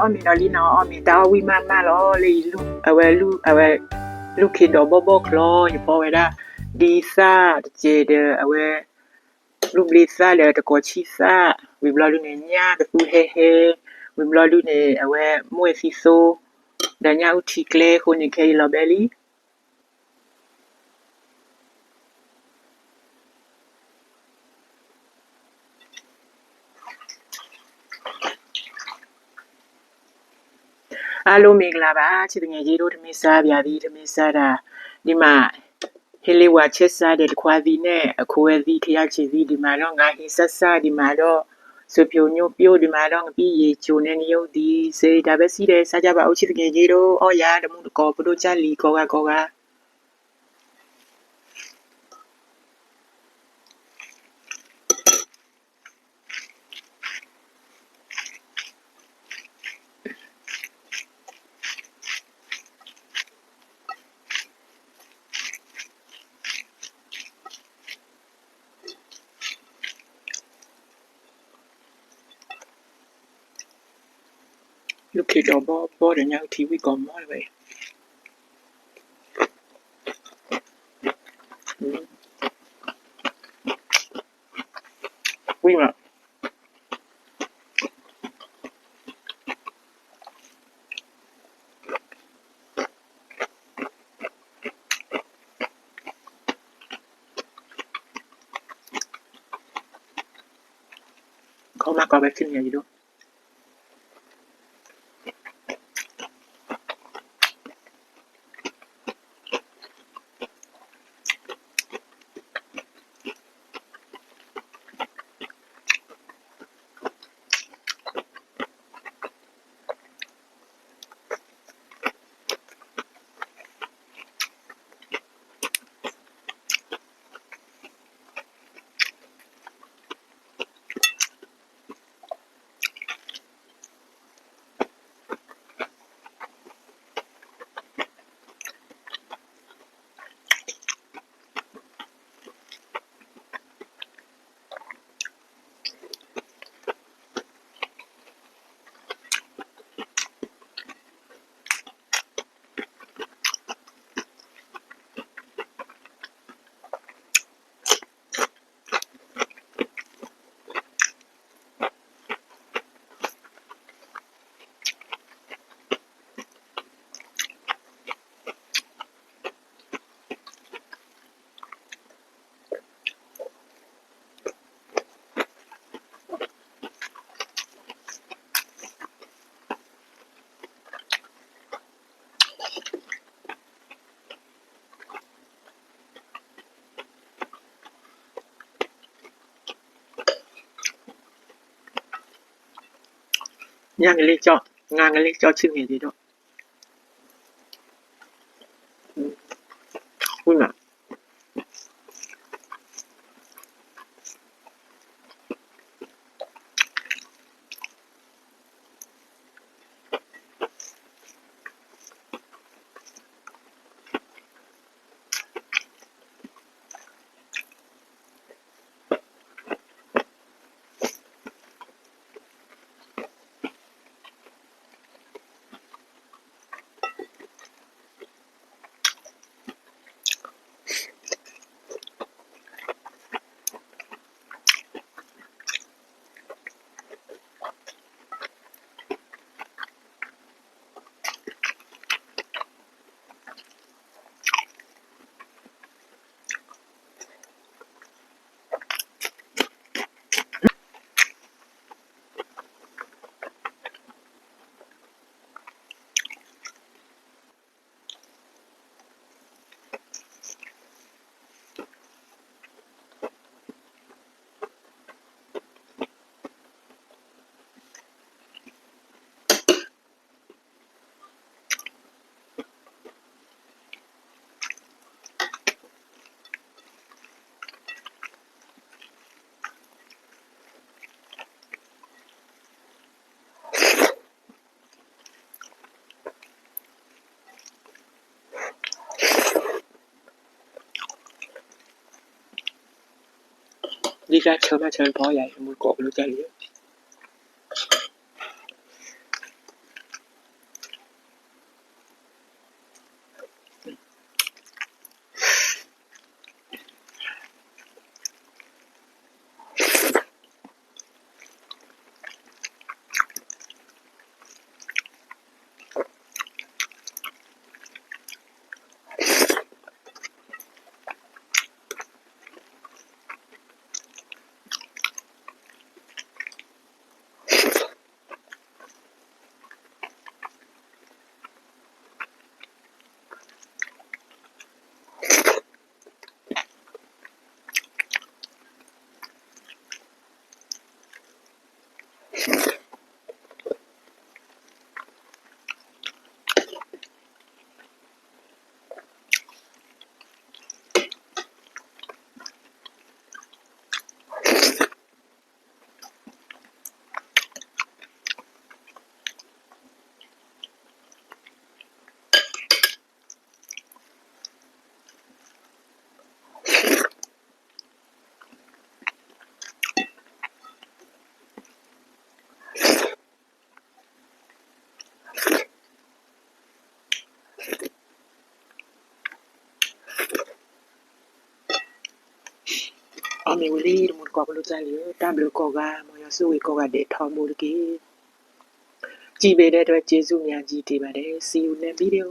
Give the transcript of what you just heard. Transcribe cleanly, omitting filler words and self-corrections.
Ominolino omita wimama lo le lu lu kido bobo klo you poveda disa je de awe lu blisa le to kochisa we blodu ne nya de fu he we blodu ne awe mwe siso da nya uti kle ko ni ke lo beliအားလုံးမင်္ဂလာပါချစ်တဲ့ငယ်ကြီးတို့ဓမင်းစားပြပြီးဓမင်းစားတာဒီမှာဟေလေးဝါချက်စားတဲ့ခွာသီးနဲ့အခွဲသီးခရချီသီးဒီမှာတော့ငါဟိဆက်စားဒီမှာတော့ဆွပြိုညို့ပြိုဒီမှာတော့ငပြီးရေချိုနေနေုပ်ဒီစေဒါပဲစီးတယ်စားကြပါဦးချစ်တဲ့ငယ်ကြီးတို့အော်ရတမှုကောပတို့ချလီကောကလူခေတော့ဘောတဲ့ညောင်တီဝီကောမောပဲဝီမခေါ်မှာကောပဲချင်းနေရည်ညငလေးကြောက်ငါငလေးကြောက်ချစ်နေသေးတော့ဟုတ်လားဒီကချမချန်ပေါ်ရမှုကောလို့ကြလေ Ameweli mun ko lu cha le ta blu ko ga mo yo su wi ko ga de tho mu ke ကြည်ပေးတဲ့အတွက်ကျေးဇူးများကြီးတင်ပါတယ် See you next video